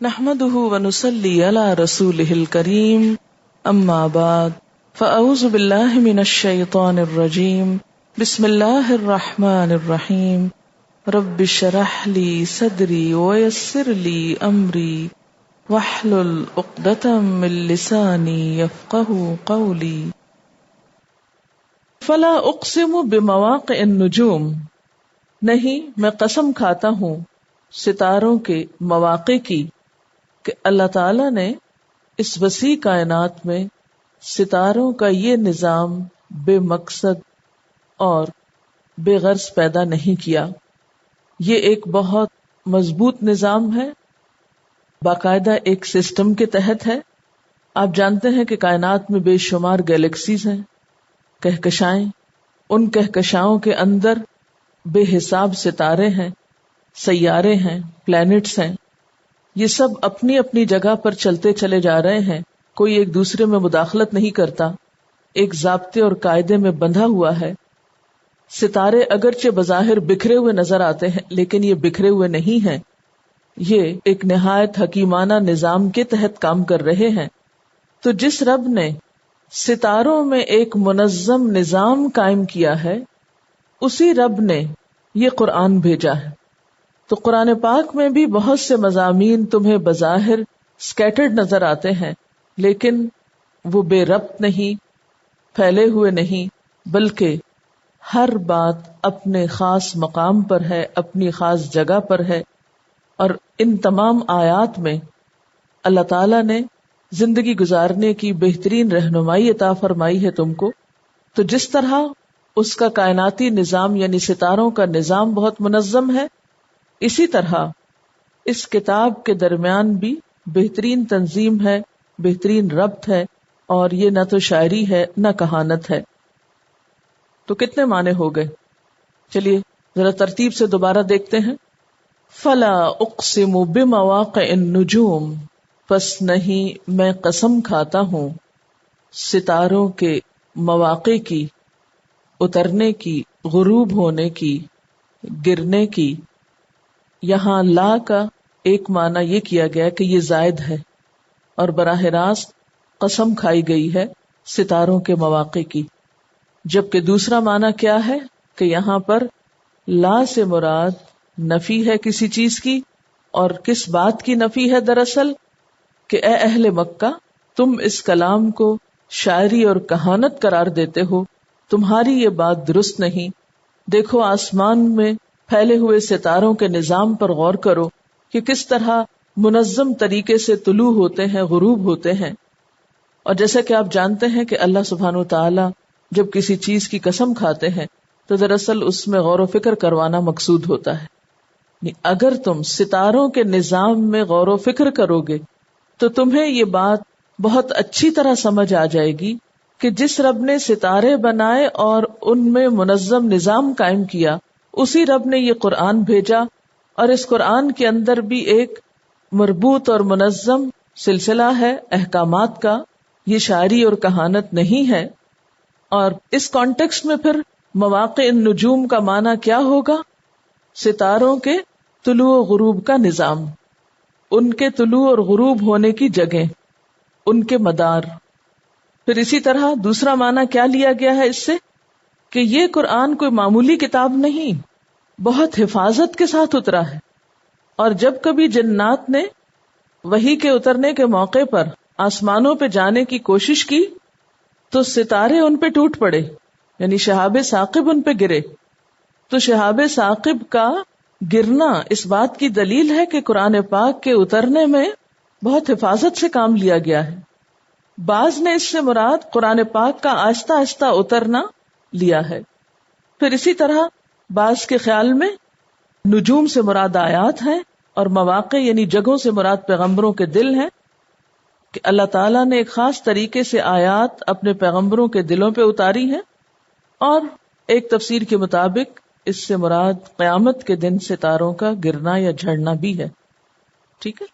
نحمده ونصلي على رسوله الكريم اما بعد فاعوذ بالله من الشيطان الرجيم بسم الله الرحمن الرحيم رب اشرح لي صدري ويسر لي امري واحلل عقدة من لساني يفقهوا قولي فلا اقسم بمواقع النجوم، نہیں میں قسم کھاتا ہوں ستاروں کے مواقع کی کہ اللہ تعالی نے اس وسیع کائنات میں ستاروں کا یہ نظام بے مقصد اور بے غرض پیدا نہیں کیا. یہ ایک بہت مضبوط نظام ہے، باقاعدہ ایک سسٹم کے تحت ہے. آپ جانتے ہیں کہ کائنات میں بے شمار گیلیکسیز ہیں، کہکشائیں، ان کہکشاؤں کے اندر بے حساب ستارے ہیں، سیارے ہیں، پلانٹس ہیں. یہ سب اپنی اپنی جگہ پر چلتے چلے جا رہے ہیں، کوئی ایک دوسرے میں مداخلت نہیں کرتا، ایک ضابطے اور قاعدے میں بندھا ہوا ہے. ستارے اگرچہ بظاہر بکھرے ہوئے نظر آتے ہیں لیکن یہ بکھرے ہوئے نہیں ہیں، یہ ایک نہایت حکیمانہ نظام کے تحت کام کر رہے ہیں. تو جس رب نے ستاروں میں ایک منظم نظام قائم کیا ہے، اسی رب نے یہ قرآن بھیجا ہے. تو قرآن پاک میں بھی بہت سے مضامین تمہیں بظاہر سکیٹرڈ نظر آتے ہیں، لیکن وہ بے ربط نہیں، پھیلے ہوئے نہیں، بلکہ ہر بات اپنے خاص مقام پر ہے، اپنی خاص جگہ پر ہے. اور ان تمام آیات میں اللہ تعالیٰ نے زندگی گزارنے کی بہترین رہنمائی عطا فرمائی ہے تم کو. تو جس طرح اس کا کائناتی نظام یعنی ستاروں کا نظام بہت منظم ہے، اسی طرح اس کتاب کے درمیان بھی بہترین تنظیم ہے، بہترین ربط ہے، اور یہ نہ تو شاعری ہے نہ کہانت ہے. تو کتنے معنی ہو گئے؟ چلیے ذرا ترتیب سے دوبارہ دیکھتے ہیں. فلا اقسم بمواقع النجوم، پس نہیں میں قسم کھاتا ہوں ستاروں کے مواقع کی، اترنے کی، غروب ہونے کی، گرنے کی. یہاں لا کا ایک معنی یہ کیا گیا کہ یہ زائد ہے، اور براہ راست قسم کھائی گئی ہے ستاروں کے مواقع کی. جبکہ دوسرا معنی کیا ہے کہ یہاں پر لا سے مراد نفی ہے کسی چیز کی. اور کس بات کی نفی ہے؟ دراصل کہ اے اہل مکہ، تم اس کلام کو شاعری اور کہانت قرار دیتے ہو، تمہاری یہ بات درست نہیں. دیکھو آسمان میں پھیلے ہوئے ستاروں کے نظام پر غور کرو کہ کس طرح منظم طریقے سے طلوع ہوتے ہیں، غروب ہوتے ہیں. اور جیسا کہ آپ جانتے ہیں کہ اللہ سبحانہ وتعالی جب کسی چیز کی قسم کھاتے ہیں تو دراصل اس میں غور و فکر کروانا مقصود ہوتا ہے. اگر تم ستاروں کے نظام میں غور و فکر کرو گے تو تمہیں یہ بات بہت اچھی طرح سمجھ آ جائے گی کہ جس رب نے ستارے بنائے اور ان میں منظم نظام قائم کیا، اسی رب نے یہ قرآن بھیجا، اور اس قرآن کے اندر بھی ایک مربوط اور منظم سلسلہ ہے احکامات کا. یہ شاعری اور کہانت نہیں ہے. اور اس کانٹیکسٹ میں پھر مواقع النجوم کا معنی کیا ہوگا؟ ستاروں کے طلوع و غروب کا نظام، ان کے طلوع اور غروب ہونے کی جگہ، ان کے مدار. پھر اسی طرح دوسرا معنی کیا لیا گیا ہے اس سے کہ یہ قرآن کوئی معمولی کتاب نہیں، بہت حفاظت کے ساتھ اترا ہے. اور جب کبھی جنات نے وحی کے اترنے کے موقع پر آسمانوں پہ جانے کی کوشش کی تو ستارے ان پہ ٹوٹ پڑے، یعنی شہاب ثاقب ان پہ گرے. تو شہاب ثاقب کا گرنا اس بات کی دلیل ہے کہ قرآن پاک کے اترنے میں بہت حفاظت سے کام لیا گیا ہے. بعض نے اس سے مراد قرآن پاک کا آہستہ آہستہ اترنا لیا ہے. پھر اسی طرح بعض کے خیال میں نجوم سے مراد آیات ہیں، اور مواقع یعنی جگہوں سے مراد پیغمبروں کے دل ہیں، کہ اللہ تعالیٰ نے ایک خاص طریقے سے آیات اپنے پیغمبروں کے دلوں پہ اتاری ہیں. اور ایک تفسیر کے مطابق اس سے مراد قیامت کے دن ستاروں کا گرنا یا جھڑنا بھی ہے. ٹھیک ہے،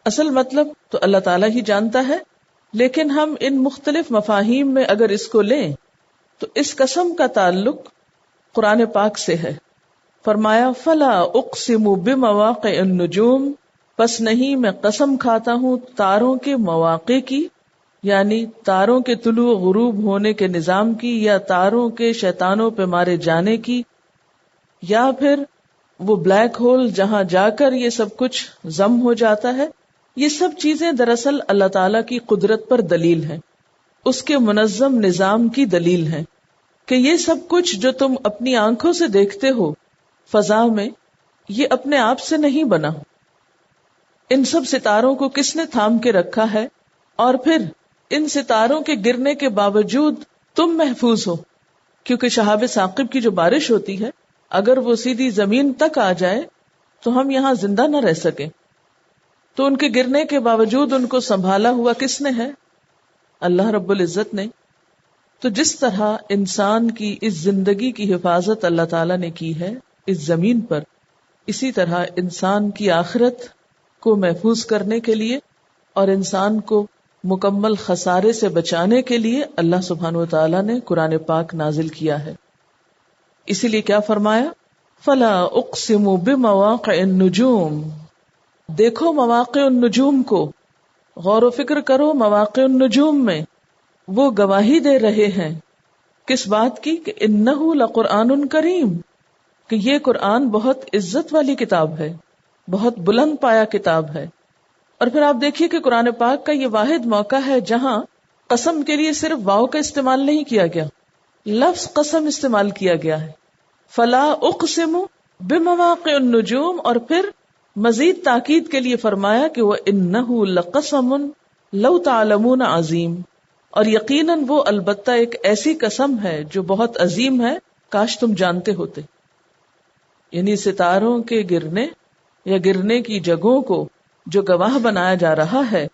اصل مطلب تو اللہ تعالیٰ ہی جانتا ہے، لیکن ہم ان مختلف مفاہیم میں اگر اس کو لیں تو اس قسم کا تعلق قرآن پاک سے ہے. فرمایا فلا اقسم بمواقع النجوم، پس نہیں میں قسم کھاتا ہوں تاروں کے مواقع کی، یعنی تاروں کے طلوع غروب ہونے کے نظام کی، یا تاروں کے شیطانوں پہ مارے جانے کی، یا پھر وہ بلیک ہول جہاں جا کر یہ سب کچھ ضم ہو جاتا ہے. یہ سب چیزیں دراصل اللہ تعالیٰ کی قدرت پر دلیل ہیں، اس کے منظم نظام کی دلیل ہیں کہ یہ سب کچھ جو تم اپنی آنکھوں سے دیکھتے ہو فضا میں، یہ اپنے آپ سے نہیں بنا. ان سب ستاروں کو کس نے تھام کے رکھا ہے، اور پھر ان ستاروں کے گرنے کے باوجود تم محفوظ ہو، کیونکہ شہاب ثاقب کی جو بارش ہوتی ہے اگر وہ سیدھی زمین تک آ جائے تو ہم یہاں زندہ نہ رہ سکیں. تو ان کے گرنے کے باوجود ان کو سنبھالا ہوا کس نے ہے؟ اللہ رب العزت نے. تو جس طرح انسان کی اس زندگی کی حفاظت اللہ تعالیٰ نے کی ہے اس زمین پر، اسی طرح انسان کی آخرت کو محفوظ کرنے کے لیے اور انسان کو مکمل خسارے سے بچانے کے لیے اللہ سبحانہ و تعالیٰ نے قرآن پاک نازل کیا ہے. اسی لیے کیا فرمایا؟ فلا اقسم بمواقع النجوم. دیکھو مواقع النجوم کو، غور و فکر کرو مواقع النجوم میں. وہ گواہی دے رہے ہیں کس بات کی؟ کہ انہ لقرآن کریم، کہ یہ قرآن بہت عزت والی کتاب ہے، بہت بلند پایا کتاب ہے. اور پھر آپ دیکھیے کہ قرآن پاک کا یہ واحد موقع ہے جہاں قسم کے لیے صرف واو کا استعمال نہیں کیا گیا، لفظ قسم استعمال کیا گیا ہے. فلا اقسم بمواقع النجوم، اور پھر مزید تاکید کے لیے فرمایا کہ وَإِنَّهُ لَقَسَمٌ لَوْ تَعْلَمُونَ عظیم، اور یقیناً وہ البتہ ایک ایسی قسم ہے جو بہت عظیم ہے، کاش تم جانتے ہوتے. یعنی ستاروں کے گرنے یا گرنے کی جگہوں کو جو گواہ بنایا جا رہا ہے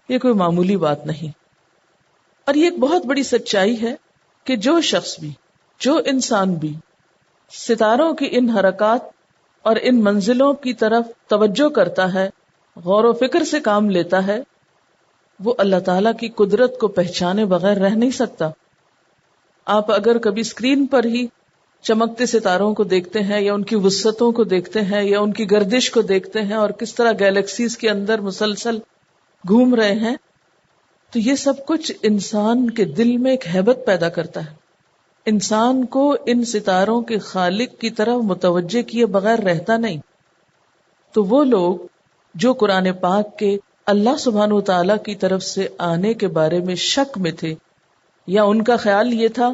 یہ کوئی معمولی بات نہیں. اور یہ ایک بہت بڑی سچائی ہے کہ جو شخص بھی، جو انسان بھی ستاروں کی ان حرکات اور ان منزلوں کی طرف توجہ کرتا ہے، غور و فکر سے کام لیتا ہے، وہ اللہ تعالیٰ کی قدرت کو پہچانے بغیر رہ نہیں سکتا. آپ اگر کبھی اسکرین پر ہی چمکتے ستاروں کو دیکھتے ہیں یا ان کی وسعتوں کو دیکھتے ہیں یا ان کی گردش کو دیکھتے ہیں اور کس طرح گیلیکسیز کے اندر مسلسل گھوم رہے ہیں، تو یہ سب کچھ انسان کے دل میں ایک ہیبت پیدا کرتا ہے. انسان کو ان ستاروں کے خالق کی طرف متوجہ کیے بغیر رہتا نہیں. تو وہ لوگ جو قرآن پاک کے اللہ سبحانہ و تعالیٰ کی طرف سے آنے کے بارے میں شک میں تھے، یا ان کا خیال یہ تھا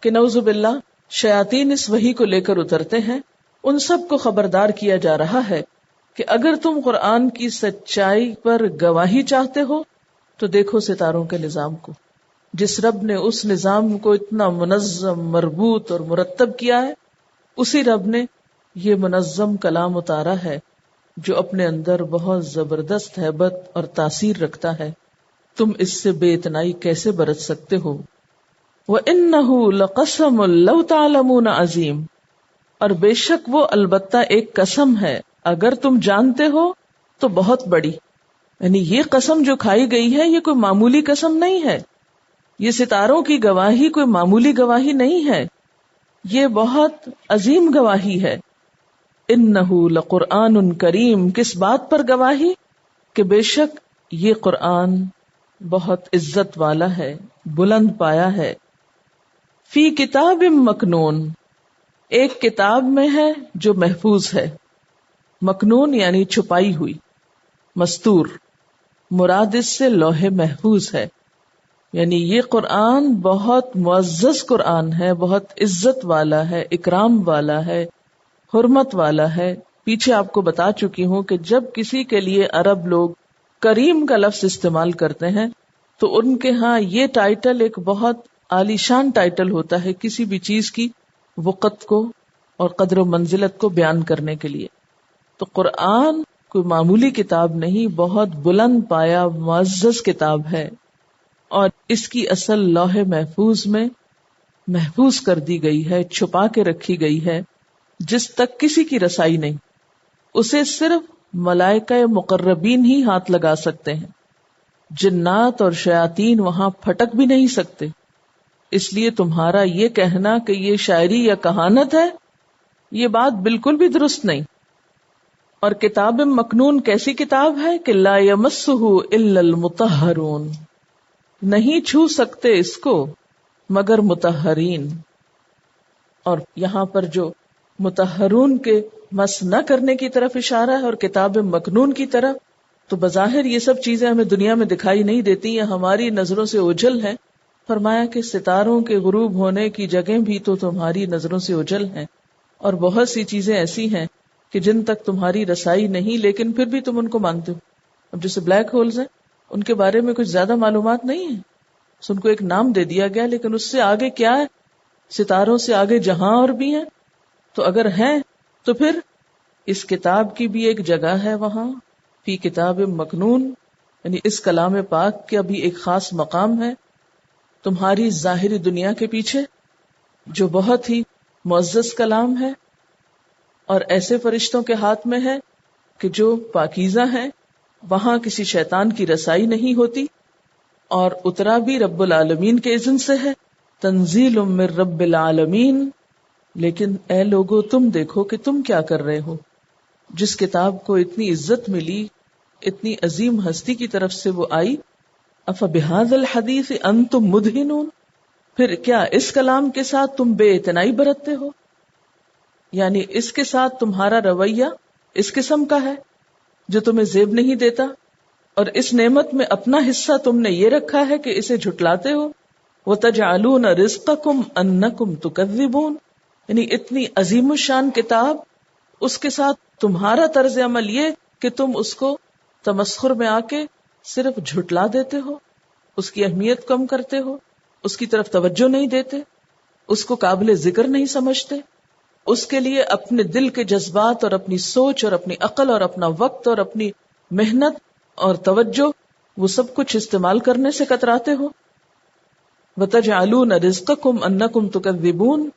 کہ نعوذ باللہ شیاطین اس وحی کو لے کر اترتے ہیں، ان سب کو خبردار کیا جا رہا ہے کہ اگر تم قرآن کی سچائی پر گواہی چاہتے ہو تو دیکھو ستاروں کے نظام کو. جس رب نے اس نظام کو اتنا منظم، مربوط اور مرتب کیا ہے، اسی رب نے یہ منظم کلام اتارا ہے جو اپنے اندر بہت زبردست ہیبت اور تاثیر رکھتا ہے. تم اس سے بے اتنائی کیسے برت سکتے ہو؟ وَإِنَّهُ لَقَسَمٌ لَوْ تَعْلَمُونَ عظیم، اور بے شک وہ البتہ ایک قسم ہے اگر تم جانتے ہو تو بہت بڑی. یعنی یہ قسم جو کھائی گئی ہے یہ کوئی معمولی قسم نہیں ہے، یہ ستاروں کی گواہی کوئی معمولی گواہی نہیں ہے، یہ بہت عظیم گواہی ہے. انہ لقرآن کریم، کس بات پر گواہی؟ کہ بے شک یہ قرآن بہت عزت والا ہے، بلند پایا ہے. فی کتاب مکنون، ایک کتاب میں ہے جو محفوظ ہے. مکنون یعنی چھپائی ہوئی، مستور، مراد اس سے لوح محفوظ ہے. یعنی یہ قرآن بہت معزز قرآن ہے، بہت عزت والا ہے، اکرام والا ہے، حرمت والا ہے. پیچھے آپ کو بتا چکی ہوں کہ جب کسی کے لیے عرب لوگ کریم کا لفظ استعمال کرتے ہیں تو ان کے ہاں یہ ٹائٹل ایک بہت عالی شان ٹائٹل ہوتا ہے کسی بھی چیز کی وقت کو اور قدر و منزلت کو بیان کرنے کے لیے. تو قرآن کوئی معمولی کتاب نہیں، بہت بلند پایا معزز کتاب ہے، اور اس کی اصل لوح محفوظ میں محفوظ کر دی گئی ہے، چھپا کے رکھی گئی ہے، جس تک کسی کی رسائی نہیں. اسے صرف ملائکہ مقربین ہی ہاتھ لگا سکتے ہیں، جنات اور شیاطین وہاں پھٹک بھی نہیں سکتے. اس لیے تمہارا یہ کہنا کہ یہ شاعری یا کہانت ہے، یہ بات بالکل بھی درست نہیں. اور کتاب مکنون کیسی کتاب ہے کہ لا یمسہ الا المطہرون، نہیں چھو سکتے اس کو مگر مطہرین. اور یہاں پر جو مطہرون کے مس نہ کرنے کی طرف اشارہ ہے اور کتاب مکنون کی طرف، تو بظاہر یہ سب چیزیں ہمیں دنیا میں دکھائی نہیں دیتی، یہ ہماری نظروں سے اوجھل ہیں. فرمایا کہ ستاروں کے غروب ہونے کی جگہیں بھی تو تمہاری نظروں سے اوجھل ہیں، اور بہت سی چیزیں ایسی ہیں کہ جن تک تمہاری رسائی نہیں، لیکن پھر بھی تم ان کو مانتے ہو. اب جیسے بلیک ہولز ہیں، ان کے بارے میں کچھ زیادہ معلومات نہیں ہیں، ان کو ایک نام دے دیا گیا، لیکن اس سے آگے کیا ہے؟ ستاروں سے آگے جہاں اور بھی ہیں. تو اگر ہیں تو پھر اس کتاب کی بھی ایک جگہ ہے وہاں، فی کتاب مکنون، یعنی اس کلام پاک کا بھی ایک خاص مقام ہے تمہاری ظاہری دنیا کے پیچھے، جو بہت ہی معزز کلام ہے اور ایسے فرشتوں کے ہاتھ میں ہے کہ جو پاکیزہ ہیں، وہاں کسی شیطان کی رسائی نہیں ہوتی، اور اترا بھی رب العالمین کے اذن سے ہے، تنزیل من رب العالمین. لیکن اے لوگو تم دیکھو کہ تم کیا کر رہے ہو. جس کتاب کو اتنی عزت ملی، اتنی عظیم ہستی کی طرف سے وہ آئی، افبہذا الحدیث انتم مدہنون، پھر کیا اس کلام کے ساتھ تم بے اعتنائی برتتے ہو؟ یعنی اس کے ساتھ تمہارا رویہ اس قسم کا ہے جو تمہیں زیب نہیں دیتا، اور اس نعمت میں اپنا حصہ تم نے یہ رکھا ہے کہ اسے جھٹلاتے ہو. وَتَجْعَلُونَ رِزْقَكُمْ أَنَّكُمْ تُكَذِّبُونَ، یعنی اتنی عظیم الشان کتاب، اس کے ساتھ تمہارا طرز عمل یہ کہ تم اس کو تمسخر میں آ کے صرف جھٹلا دیتے ہو، اس کی اہمیت کم کرتے ہو، اس کی طرف توجہ نہیں دیتے، اس کو قابل ذکر نہیں سمجھتے، اس کے لیے اپنے دل کے جذبات اور اپنی سوچ اور اپنی عقل اور اپنا وقت اور اپنی محنت اور توجہ وہ سب کچھ استعمال کرنے سے کتراتے ہو. وَتَجْعَلُونَ رِزْقَكُمْ أَنَّكُمْ تُكَذِّبُونَ،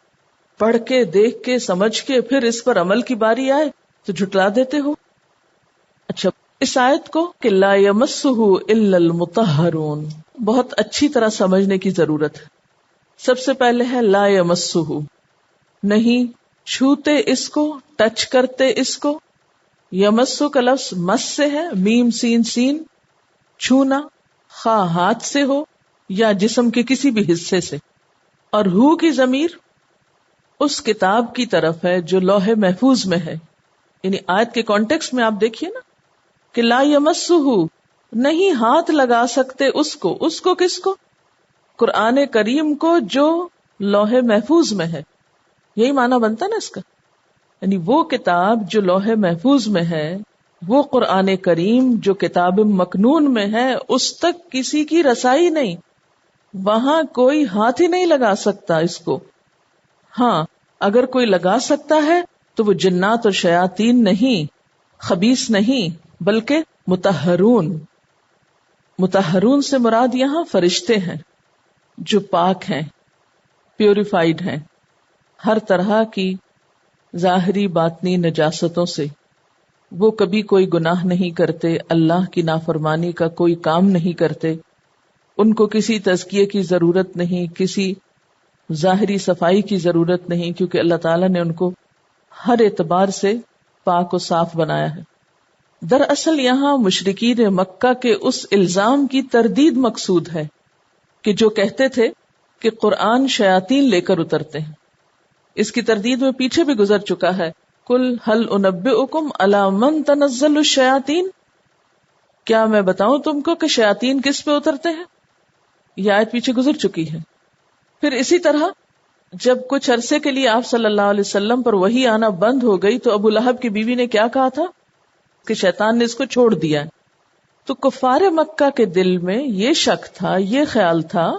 پڑھ کے دیکھ کے سمجھ کے پھر اس پر عمل کی باری آئے تو جھٹلا دیتے ہو. اچھا، اس آیت کو کہ لا یمسہ الا المطہرون بہت اچھی طرح سمجھنے کی ضرورت ہے. سب سے پہلے ہے لا یمسہ، نہیں چھوتے اس کو، ٹچ کرتے اس کو. یمسو کا لفظ مس سے ہے، میم سین سین، چھونا، خواہ ہاتھ سے ہو یا جسم کے کسی بھی حصے سے. اور ہو کی ضمیر اس کتاب کی طرف ہے جو لوح محفوظ میں ہے. یعنی آیت کے کانٹیکسٹ میں آپ دیکھیے نا کہ لا یمسہ، نہیں ہاتھ لگا سکتے اس کو کس کو؟ قرآن کریم کو جو لوح محفوظ میں ہے. یہی معنی بنتا نا اس کا، یعنی وہ کتاب جو لوح محفوظ میں ہے، وہ قرآن کریم جو کتاب مکنون میں ہے، اس تک کسی کی رسائی نہیں، وہاں کوئی ہاتھ ہی نہیں لگا سکتا اس کو. ہاں اگر کوئی لگا سکتا ہے تو وہ جنات اور شیاطین نہیں، خبیث نہیں، بلکہ مطہرون. مطہرون سے مراد یہاں فرشتے ہیں جو پاک ہیں، پیوریفائیڈ ہیں ہر طرح کی ظاہری باطنی نجاستوں سے. وہ کبھی کوئی گناہ نہیں کرتے، اللہ کی نافرمانی کا کوئی کام نہیں کرتے، ان کو کسی تزکیے کی ضرورت نہیں، کسی ظاہری صفائی کی ضرورت نہیں، کیونکہ اللہ تعالیٰ نے ان کو ہر اعتبار سے پاک و صاف بنایا ہے. دراصل یہاں مشرکین مکہ کے اس الزام کی تردید مقصود ہے کہ جو کہتے تھے کہ قرآن شیاطین لے کر اترتے ہیں. اس کی تردید میں پیچھے بھی گزر چکا ہے. قل هل انبئکم علی من تنزل الشیاطین، کیا میں بتاؤں تم کو کہ شیاطین کس پہ اترتے ہیں؟ یہ آیت پیچھے گزر چکی ہے. پھر اسی طرح جب کچھ عرصے کے لیے آپ صلی اللہ علیہ وسلم پر وحی آنا بند ہو گئی تو ابو لہب کی بیوی نے کیا کہا تھا کہ شیطان نے اس کو چھوڑ دیا. تو کفار مکہ کے دل میں یہ شک تھا، یہ خیال تھا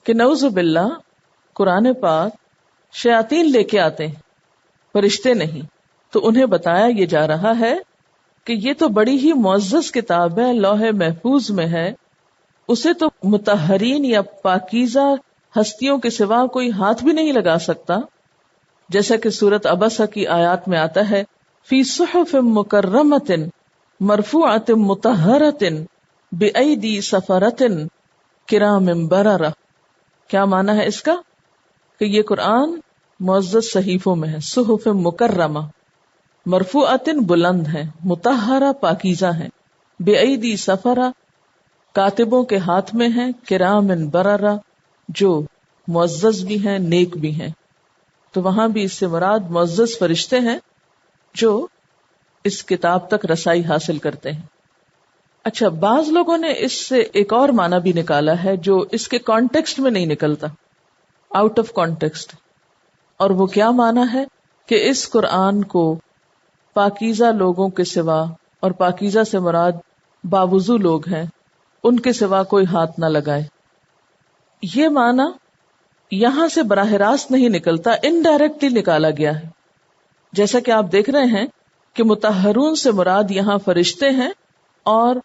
کہ نعوذ باللہ قرآن پاک شیاطین لے کے آتے ہیں، فرشتے نہیں. تو انہیں بتایا یہ جا رہا ہے کہ یہ تو بڑی ہی معزز کتاب ہے، لوح محفوظ میں ہے، اسے تو مطہرین یا پاکیزہ ہستیوں کے سوا کوئی ہاتھ بھی نہیں لگا سکتا. جیسا کہ سورۃ عبسہ کی آیات میں آتا ہے فی صحف مکرمۃ مرفوعۃ مطہرۃ بأیدی سفرۃ کرام بررہ. کیا معنی ہے اس کا؟ کہ یہ قرآن معزز صحیفوں میں ہے، صحف مکرمہ، مرفوعتن بلند ہیں، مطہرہ پاکیزہ ہیں، بے ایدی سفرہ کاتبوں کے ہاتھ میں ہیں، کرامن بررہ جو معزز بھی ہیں نیک بھی ہیں. تو وہاں بھی اس سے مراد معزز فرشتے ہیں جو اس کتاب تک رسائی حاصل کرتے ہیں. اچھا، بعض لوگوں نے اس سے ایک اور معنی بھی نکالا ہے جو اس کے کانٹیکسٹ میں نہیں نکلتا، آؤٹ آف کانٹیکسٹ. اور وہ کیا معنی ہے کہ اس قرآن کو پاکیزہ لوگوں کے سوا، اور پاکیزہ سے مراد باوضو لوگ ہیں، ان کے سوا کوئی ہاتھ نہ لگائے. یہ معنی یہاں سے براہ راست نہیں نکلتا، انڈائریکٹلی نکالا گیا ہے. جیسا کہ آپ دیکھ رہے ہیں کہ مطہرون سے مراد یہاں فرشتے ہیں، اور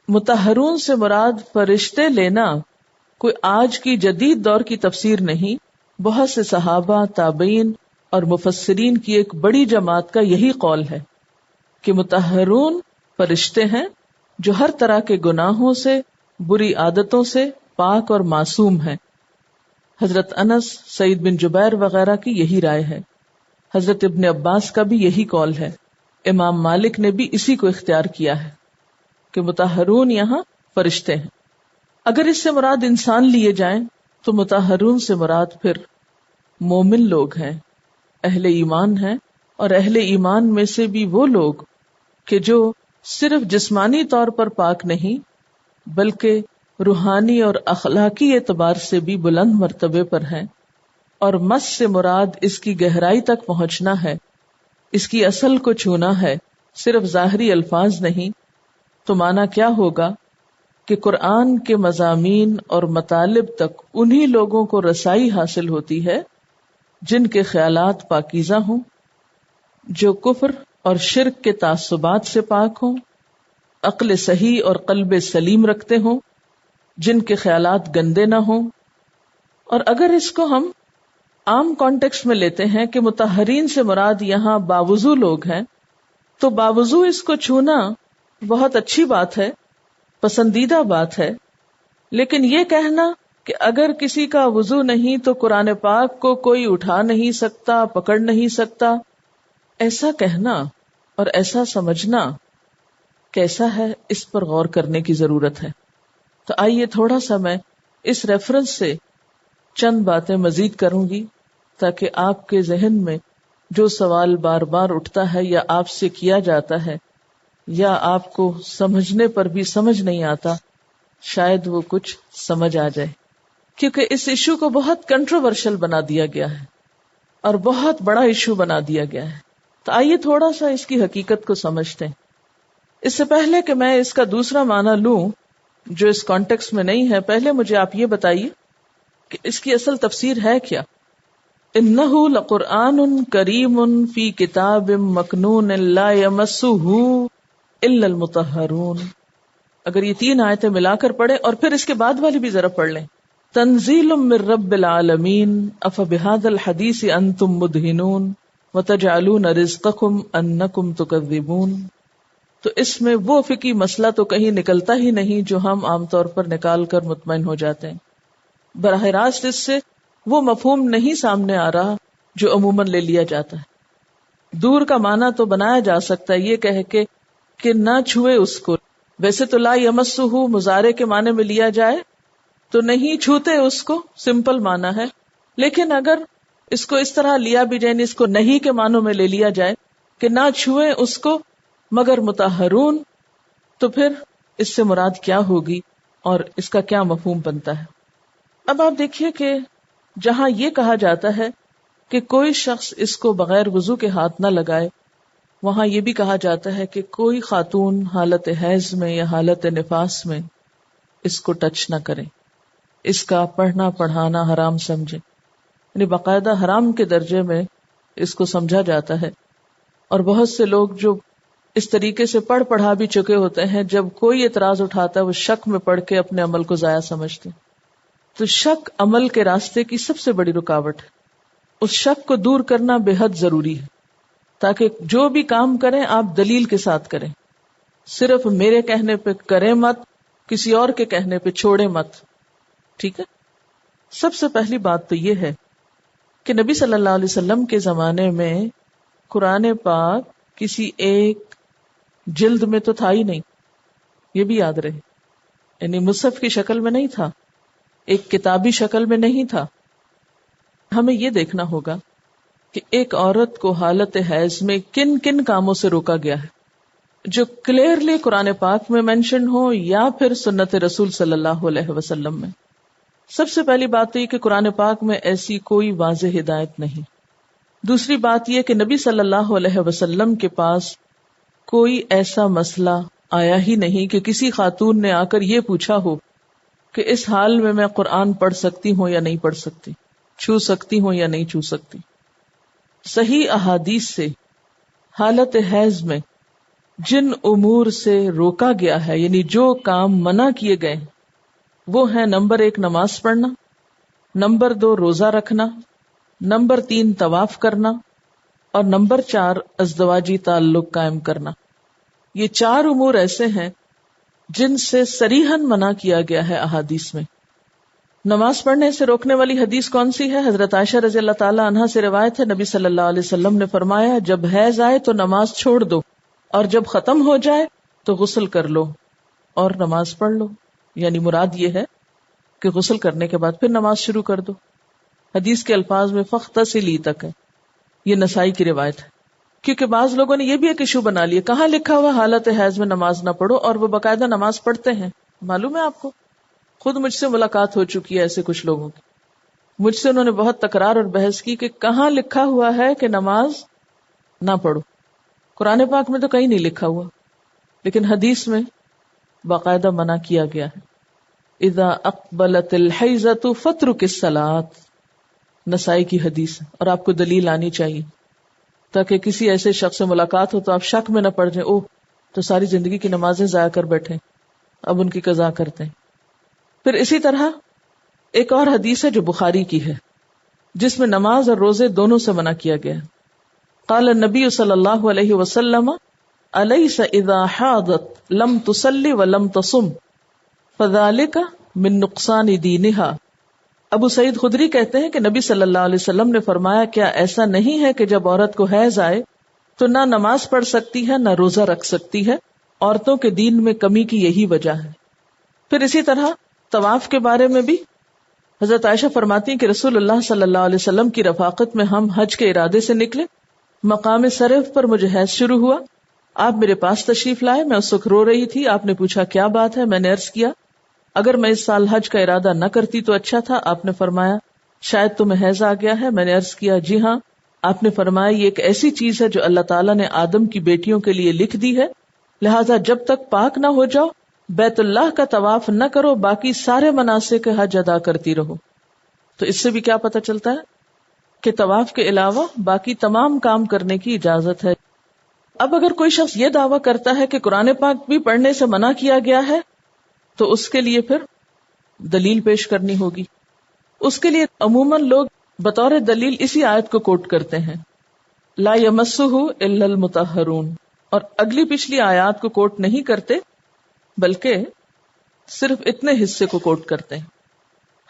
مطہرون سے مراد فرشتے لینا کوئی آج کی جدید دور کی تفسیر نہیں. بہت سے صحابہ، تابعین اور مفسرین کی ایک بڑی جماعت کا یہی قول ہے کہ مطہرون فرشتے ہیں جو ہر طرح کے گناہوں سے، بری عادتوں سے پاک اور معصوم ہیں. حضرت انس، سعید بن جبیر وغیرہ کی یہی رائے ہے. حضرت ابن عباس کا بھی یہی قول ہے. امام مالک نے بھی اسی کو اختیار کیا ہے کہ مطہرون یہاں فرشتے ہیں. اگر اس سے مراد انسان لیے جائیں تو مطہرون سے مراد پھر مومن لوگ ہیں، اہل ایمان ہیں، اور اہل ایمان میں سے بھی وہ لوگ کہ جو صرف جسمانی طور پر پاک نہیں بلکہ روحانی اور اخلاقی اعتبار سے بھی بلند مرتبے پر ہیں. اور مس سے مراد اس کی گہرائی تک پہنچنا ہے، اس کی اصل کو چھونا ہے، صرف ظاہری الفاظ نہیں. تو معنی کیا ہوگا کہ قرآن کے مضامین اور مطالب تک انہی لوگوں کو رسائی حاصل ہوتی ہے جن کے خیالات پاکیزہ ہوں، جو کفر اور شرک کے تعصبات سے پاک ہوں، عقل صحیح اور قلب سلیم رکھتے ہوں، جن کے خیالات گندے نہ ہوں. اور اگر اس کو ہم عام کانٹیکسٹ میں لیتے ہیں کہ مطہرین سے مراد یہاں باوضو لوگ ہیں، تو باوضو اس کو چھونا بہت اچھی بات ہے، پسندیدہ بات ہے. لیکن یہ کہنا کہ اگر کسی کا وضو نہیں تو قرآن پاک کو کوئی اٹھا نہیں سکتا، پکڑ نہیں سکتا، ایسا کہنا اور ایسا سمجھنا کیسا ہے، اس پر غور کرنے کی ضرورت ہے. تو آئیے تھوڑا سا میں اس ریفرنس سے چند باتیں مزید کروں گی تاکہ آپ کے ذہن میں جو سوال بار بار اٹھتا ہے یا آپ سے کیا جاتا ہے یا آپ کو سمجھنے پر بھی سمجھ نہیں آتا، شاید وہ کچھ سمجھ آ جائے. کیونکہ اس ایشو کو بہت کنٹروورشل بنا دیا گیا ہے اور بہت بڑا ایشو بنا دیا گیا ہے. تو آئیے تھوڑا سا اس کی حقیقت کو سمجھتے ہیں. اس سے پہلے کہ میں اس کا دوسرا معنی لوں جو اس کانٹیکسٹ میں نہیں ہے، پہلے مجھے آپ یہ بتائیے کہ اس کی اصل تفسیر ہے کیا. انہ لقرآن کریم فی کتاب مکنون لا یمسہ الا المطہرون. اگر یہ تین آیتیں ملا کر پڑھیں اور پھر اس کے بعد والی بھی ذرا پڑھ لیں. تنزیل من رب العالمین افبہذا الحدیث انتم مدہنون وتجعلون رزقکم انکم تکذبون. تو اس میں وہ فقہی مسئلہ تو کہیں نکلتا ہی نہیں جو ہم عام طور پر نکال کر مطمئن ہو جاتے ہیں. براہ راست اس سے وہ مفہوم نہیں سامنے آ رہا جو عموماً لے لیا جاتا ہے. دور کا معنی تو بنایا جا سکتا ہے یہ کہہ کے کہ نہ چھوئے اس کو. ویسے تو لا یمسہ مضارع کے معنی میں لیا جائے تو نہیں چھوتے اس کو، سمپل معنی ہے. لیکن اگر اس کو اس طرح لیا بھی جائے، اس کو نہیں کے معنوں میں لے لیا جائے کہ نہ چھوئے اس کو مگر مطہرون، تو پھر اس سے مراد کیا ہوگی اور اس کا کیا مفہوم بنتا ہے. اب آپ دیکھیے کہ جہاں یہ کہا جاتا ہے کہ کوئی شخص اس کو بغیر وضو کے ہاتھ نہ لگائے، وہاں یہ بھی کہا جاتا ہے کہ کوئی خاتون حالت حیض میں یا حالت نفاس میں اس کو ٹچ نہ کرے، اس کا پڑھنا پڑھانا حرام سمجھے. یعنی باقاعدہ حرام کے درجے میں اس کو سمجھا جاتا ہے. اور بہت سے لوگ جو اس طریقے سے پڑھا بھی چکے ہوتے ہیں، جب کوئی اعتراض اٹھاتا ہے وہ شک میں پڑھ کے اپنے عمل کو ضائع سمجھتے. تو شک عمل کے راستے کی سب سے بڑی رکاوٹ ہے. اس شک کو دور کرنا بے حد ضروری ہے تاکہ جو بھی کام کریں آپ دلیل کے ساتھ کریں. صرف میرے کہنے پہ کریں مت، کسی اور کے کہنے پہ چھوڑیں مت. ٹھیک ہے. سب سے پہلی بات تو یہ ہے کہ نبی صلی اللہ علیہ وسلم کے زمانے میں قرآن پاک کسی ایک جلد میں تو تھا ہی نہیں، یہ بھی یاد رہے، یعنی مصحف کی شکل میں نہیں تھا، ایک کتابی شکل میں نہیں تھا. ہمیں یہ دیکھنا ہوگا کہ ایک عورت کو حالت حیض میں کن کن کاموں سے روکا گیا ہے جو کلیئرلی قرآن پاک میں مینشن ہو یا پھر سنت رسول صلی اللہ علیہ وسلم میں. سب سے پہلی بات تو یہ کہ قرآن پاک میں ایسی کوئی واضح ہدایت نہیں. دوسری بات یہ کہ نبی صلی اللہ علیہ وسلم کے پاس کوئی ایسا مسئلہ آیا ہی نہیں کہ کسی خاتون نے آ کر یہ پوچھا ہو کہ اس حال میں قرآن پڑھ سکتی ہوں یا نہیں پڑھ سکتی، چھو سکتی ہوں یا نہیں چھو سکتی. صحیح احادیث سے حالت حیض میں جن امور سے روکا گیا ہے، یعنی جو کام منع کیے گئے وہ ہیں: نمبر 1 نماز پڑھنا، نمبر 2 روزہ رکھنا، نمبر 3 طواف کرنا، اور نمبر 4 ازدواجی تعلق قائم کرنا. یہ 4 امور ایسے ہیں جن سے صریحاً منع کیا گیا ہے احادیث میں. نماز پڑھنے سے روکنے والی حدیث کون سی ہے؟ حضرت عائشہ رضی اللہ تعالی عنہا سے روایت ہے، نبی صلی اللہ علیہ وسلم نے فرمایا، جب حیض آئے تو نماز چھوڑ دو، اور جب ختم ہو جائے تو غسل کر لو اور نماز پڑھ لو. یعنی مراد یہ ہے کہ غسل کرنے کے بعد پھر نماز شروع کر دو. حدیث کے الفاظ میں فاغتسلی تک ہے. یہ نسائی کی روایت ہے. کیونکہ بعض لوگوں نے یہ بھی ایک ایشو بنا لیا، کہاں لکھا ہوا حالت حیض میں نماز نہ پڑھو، اور وہ باقاعدہ نماز پڑھتے ہیں. معلوم ہے آپ کو، خود مجھ سے ملاقات ہو چکی ہے ایسے کچھ لوگوں کی. مجھ سے انہوں نے بہت تکرار اور بحث کی کہ کہاں لکھا ہوا ہے کہ نماز نہ پڑھو. قرآن پاک میں تو کہیں نہیں لکھا ہوا، لیکن حدیث میں باقاعدہ منع کیا گیا ہے. اذا اقبلت الحیضۃ فاترک الصلاۃ، نسائی کی حدیث. اور آپ کو دلیل آنی چاہیے تاکہ کسی ایسے شخص سے ملاقات ہو تو آپ شک میں نہ پڑ جائیں، اوہ تو ساری زندگی کی نمازیں ضائع کر بیٹھے، اب ان کی قضا کرتے ہیں. پھر اسی طرح ایک اور حدیث ہے جو بخاری کی ہے، جس میں نماز اور روزے دونوں سے منع کیا گیا. قال النبی صلی اللہ علیہ وسلم الیس اذا حاضت لم تصلی ولم تصم فذلک من نقصان دینہا. ابو سعید خدری کہتے ہیں کہ نبی صلی اللہ علیہ وسلم نے فرمایا، کیا ایسا نہیں ہے کہ جب عورت کو حیض آئے تو نہ نماز پڑھ سکتی ہے نہ روزہ رکھ سکتی ہے؟ عورتوں کے دین میں کمی کی یہی وجہ ہے. پھر اسی طرح طواف کے بارے میں بھی حضرت عائشہ فرماتی ہیں کہ رسول اللہ صلی اللہ علیہ وسلم کی رفاقت میں ہم حج کے ارادے سے نکلے. مقام صرف پر مجھے حیض شروع ہوا. آپ میرے پاس تشریف لائے، میں اس وقت رو رہی تھی. آپ نے پوچھا کیا بات ہے؟ میں نے عرض کیا اگر میں اس سال حج کا ارادہ نہ کرتی تو اچھا تھا. آپ نے فرمایا شاید تمہیں حیض آ گیا ہے. میں نے عرض کیا جی ہاں. آپ نے فرمایا یہ ایک ایسی چیز ہے جو اللہ تعالیٰ نے آدم کی بیٹیوں کے لیے لکھ دی ہے، لہٰذا جب تک پاک نہ ہو جاؤ بیت اللہ کا طواف نہ کرو، باقی سارے مناسک حج ادا کرتی رہو. تو اس سے بھی کیا پتہ چلتا ہے کہ طواف کے علاوہ باقی تمام کام کرنے کی اجازت ہے. اب اگر کوئی شخص یہ دعویٰ کرتا ہے کہ قرآن پاک بھی پڑھنے سے منع کیا گیا ہے تو اس کے لیے پھر دلیل پیش کرنی ہوگی. اس کے لیے عموماً لوگ بطور دلیل اسی آیت کو کوٹ کرتے ہیں، لا یمسہ الا المطہرون، اور اگلی پچھلی آیات کو کوٹ نہیں کرتے بلکہ صرف اتنے حصے کو کوٹ کرتے ہیں.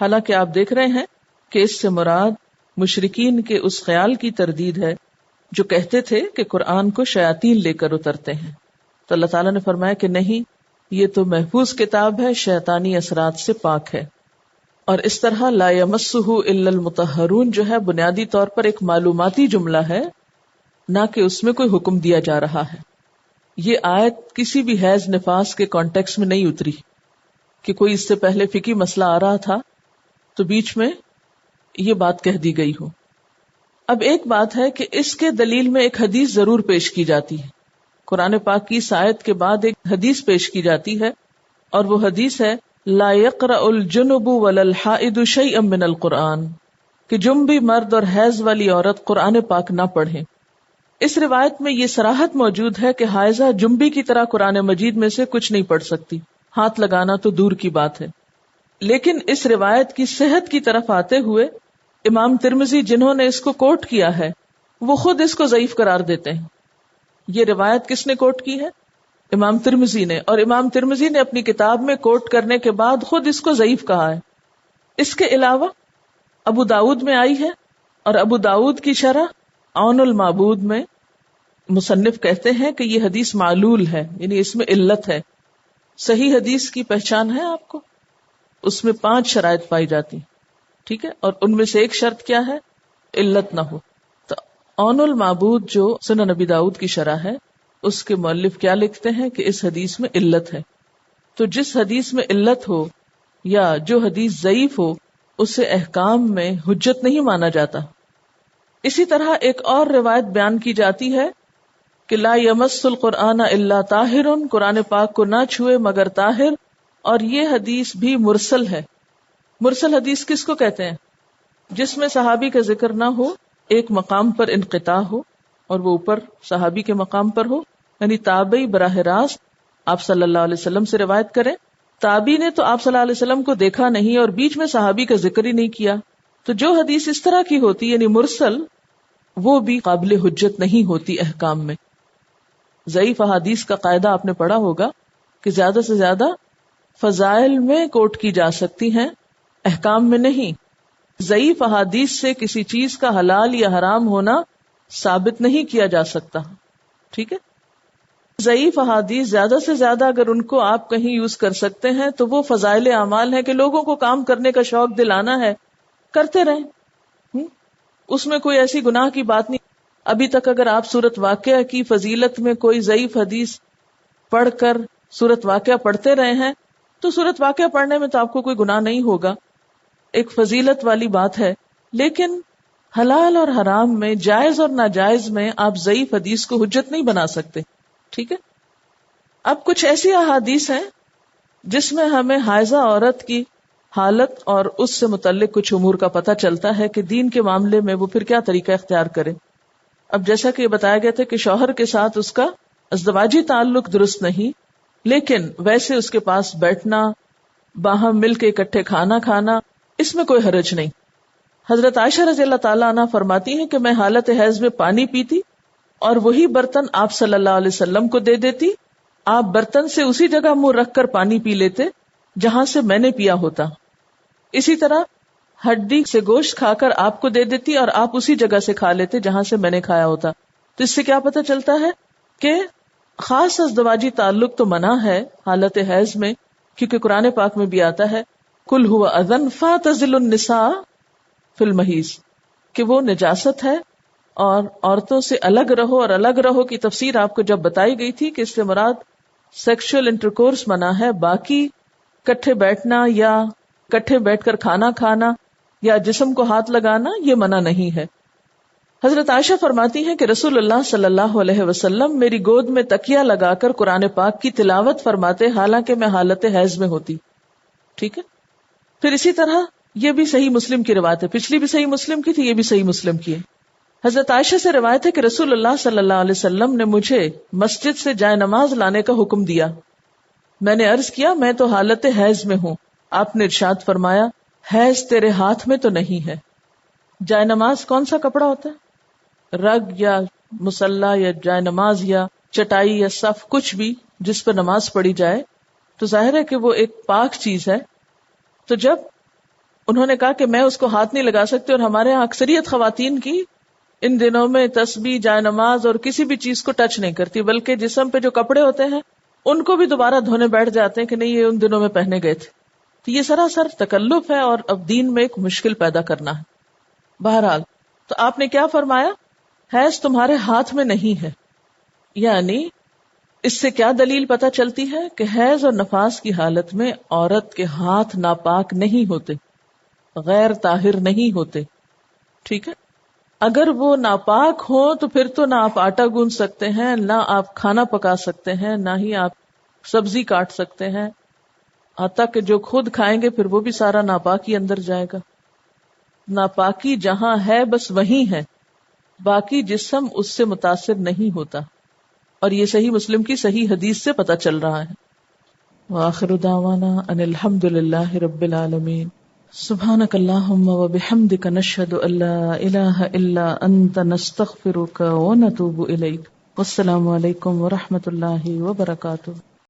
حالانکہ آپ دیکھ رہے ہیں کہ اس سے مراد مشرکین کے اس خیال کی تردید ہے جو کہتے تھے کہ قرآن کو شیاطین لے کر اترتے ہیں. تو اللہ تعالیٰ نے فرمایا کہ نہیں، یہ تو محفوظ کتاب ہے، شیطانی اثرات سے پاک ہے. اور اس طرح لا یمسہ الا المطہرون جو ہے بنیادی طور پر ایک معلوماتی جملہ ہے، نہ کہ اس میں کوئی حکم دیا جا رہا ہے. یہ آیت کسی بھی حیض نفاس کے کانٹیکس میں نہیں اتری کہ کوئی اس سے پہلے فقہی مسئلہ آ رہا تھا تو بیچ میں یہ بات کہہ دی گئی ہو. اب ایک بات ہے کہ اس کے دلیل میں ایک حدیث ضرور پیش کی جاتی ہے. قرآن پاک کی اس آیت کے بعد ایک حدیث پیش کی جاتی ہے، اور وہ حدیث ہے لا یقرأ الجنب ولا الحائض شیئا من القرآن، کہ جنبی مرد اور حیض والی عورت قرآن پاک نہ پڑھیں. اس روایت میں یہ صراحت موجود ہے کہ حائضہ جنبی کی طرح قرآن مجید میں سے کچھ نہیں پڑھ سکتی، ہاتھ لگانا تو دور کی بات ہے. لیکن اس روایت کی صحت کی طرف آتے ہوئے امام ترمذی جنہوں نے اس کو کوٹ کیا ہے وہ خود اس کو ضعیف قرار دیتے ہیں. یہ روایت کس نے کوٹ کی ہے؟ امام ترمذی نے، اور امام ترمذی نے اپنی کتاب میں کوٹ کرنے کے بعد خود اس کو ضعیف کہا ہے. اس کے علاوہ ابو داود میں آئی ہے، اور ابو داود کی شرح عون المعبود میں مصنف کہتے ہیں کہ یہ حدیث معلول ہے، یعنی اس میں علت ہے. صحیح حدیث کی پہچان ہے آپ کو؟ اس میں 5 شرائط پائی جاتی، ٹھیک ہے، اور ان میں سے ایک شرط کیا ہے؟ علت نہ ہو. تو عون المعبود جو سنن نبی داؤد کی شرح ہے، اس کے مؤلف کیا لکھتے ہیں کہ اس حدیث میں علت ہے. تو جس حدیث میں علت ہو یا جو حدیث ضعیف ہو اسے احکام میں حجت نہیں مانا جاتا. اسی طرح ایک اور روایت بیان کی جاتی ہے کہ لا یمس القرآن الا طاہر، قرآن پاک کو نہ چھوئے مگر طاہر، اور یہ حدیث بھی مرسل ہے. مرسل حدیث کس کو کہتے ہیں؟ جس میں صحابی کا ذکر نہ ہو، ایک مقام پر انقطاع ہو اور وہ اوپر صحابی کے مقام پر ہو، یعنی تابعی براہ راست آپ صلی اللہ علیہ وسلم سے روایت کریں. تابعی نے تو آپ صلی اللہ علیہ وسلم کو دیکھا نہیں اور بیچ میں صحابی کا ذکر ہی نہیں کیا. تو جو حدیث اس طرح کی ہوتی یعنی مرسل، وہ بھی قابل حجت نہیں ہوتی احکام میں. ضعیف احادیث کا قاعدہ آپ نے پڑھا ہوگا کہ زیادہ سے زیادہ فضائل میں کوٹ کی جا سکتی ہیں، احکام میں نہیں. ضعیف احادیث سے کسی چیز کا حلال یا حرام ہونا ثابت نہیں کیا جا سکتا، ٹھیک ہے. ضعیف احادیث زیادہ سے زیادہ اگر ان کو آپ کہیں یوز کر سکتے ہیں تو وہ فضائل اعمال ہے کہ لوگوں کو کام کرنے کا شوق دلانا ہے، کرتے رہیں. اس میں کوئی ایسی گناہ کی بات نہیں. ابھی تک اگر آپ سورت واقعہ کی فضیلت میں کوئی ضعیف حدیث پڑھ کر سورت واقعہ پڑھتے رہے ہیں تو سورت واقعہ پڑھنے میں تو آپ کو کوئی گناہ نہیں ہوگا، ایک فضیلت والی بات ہے. لیکن حلال اور حرام میں، جائز اور ناجائز میں آپ ضعیف حدیث کو حجت نہیں بنا سکتے، ٹھیک ہے. اب کچھ ایسی احادیث ہیں جس میں ہمیں حائضہ عورت کی حالت اور اس سے متعلق کچھ امور کا پتہ چلتا ہے کہ دین کے معاملے میں وہ پھر کیا طریقہ اختیار کرے. اب جیسا کہ یہ بتایا گیا تھا کہ شوہر کے ساتھ اس کا ازدواجی تعلق درست نہیں، لیکن ویسے اس کے پاس بیٹھنا، باہم مل کے اکٹھے کھانا کھانا، اس میں کوئی حرج نہیں. حضرت عائشہ رضی اللہ تعالیٰ عنہ فرماتی ہیں کہ میں حالت حیض میں پانی پیتی اور وہی برتن آپ صلی اللہ علیہ وسلم کو دے دیتی، آپ برتن سے اسی جگہ منہ رکھ کر پانی پی لیتے جہاں سے میں نے پیا ہوتا. اسی طرح ہڈی سے گوشت کھا کر آپ کو دے دیتی اور آپ اسی جگہ سے کھا لیتے جہاں سے میں نے کھایا ہوتا. تو اس سے کیا پتہ چلتا ہے کہ خاص ازدواجی تعلق تو منع ہے حالت حیض میں، کیونکہ قرآن پاک میں بھی آتا ہے قل هو اذن فاعتزلوا النساء فی المحیض، کہ وہ نجاست ہے اور عورتوں سے الگ رہو. اور الگ رہو کی تفسیر آپ کو جب بتائی گئی تھی کہ اس سے مراد سیکشل انٹرکورس منع ہے، باقی کٹھے بیٹھنا یا کٹھے بیٹھ کر کھانا کھانا یا جسم کو ہاتھ لگانا یہ منع نہیں ہے. حضرت عائشہ فرماتی ہیں کہ رسول اللہ صلی اللہ علیہ وسلم میری گود میں تکیہ لگا کر قرآن پاک کی تلاوت فرماتے حالانکہ میں حالت حیض میں ہوتی، ٹھیک ہے. پھر اسی طرح یہ بھی صحیح مسلم کی روایت ہے، پچھلی بھی صحیح مسلم کی تھی، یہ بھی صحیح مسلم کی ہے. حضرت عائشہ سے روایت ہے کہ رسول اللہ صلی اللہ علیہ وسلم نے مجھے مسجد سے جائے نماز لانے کا حکم دیا. میں نے عرض کیا میں تو حالت حیض میں ہوں. آپ نے ارشاد فرمایا حیض تیرے ہاتھ میں تو نہیں ہے. جائے نماز کون سا کپڑا ہوتا ہے؟ رگ یا مصلی یا جائے نماز یا چٹائی یا صف، کچھ بھی جس پر نماز پڑھی جائے تو ظاہر ہے کہ وہ ایک پاک چیز ہے. تو جب انہوں نے کہا کہ میں اس کو ہاتھ نہیں لگا سکتی، اور ہمارے یہاں اکثریت خواتین کی ان دنوں میں تسبیح، جائے نماز اور کسی بھی چیز کو ٹچ نہیں کرتی، بلکہ جسم پہ جو کپڑے ہوتے ہیں ان کو بھی دوبارہ دھونے بیٹھ جاتے ہیں کہ نہیں یہ ان دنوں میں پہنے گئے تھے. تو یہ سراسر تکلف ہے اور اب دین میں ایک مشکل پیدا کرنا ہے. بہرحال تو آپ نے کیا فرمایا؟ حیض تمہارے ہاتھ میں نہیں ہے. یعنی اس سے کیا دلیل پتہ چلتی ہے کہ حیض اور نفاس کی حالت میں عورت کے ہاتھ ناپاک نہیں ہوتے، غیر طاہر نہیں ہوتے، ٹھیک ہے. اگر وہ ناپاک ہو تو پھر تو نہ آپ آٹا گوندھ سکتے ہیں، نہ آپ کھانا پکا سکتے ہیں، نہ ہی آپ سبزی کاٹ سکتے ہیں. حتیٰ کہ جو خود کھائیں گے پھر وہ بھی سارا ناپاکی اندر جائے گا. ناپاکی جہاں ہے بس وہیں ہے، باقی جسم اس سے متاثر نہیں ہوتا. اور یہ صحیح مسلم کی صحیح حدیث سے پتہ چل رہا ہے. وآخر دعوانا ان الحمد للہ رب العالمین. سبحانک اللہم وبحمدک نشہد ان لا الہ الا انت نستغفرک ونتوب الیک. والسلام علیکم ورحمۃ اللہ وبرکاتہ.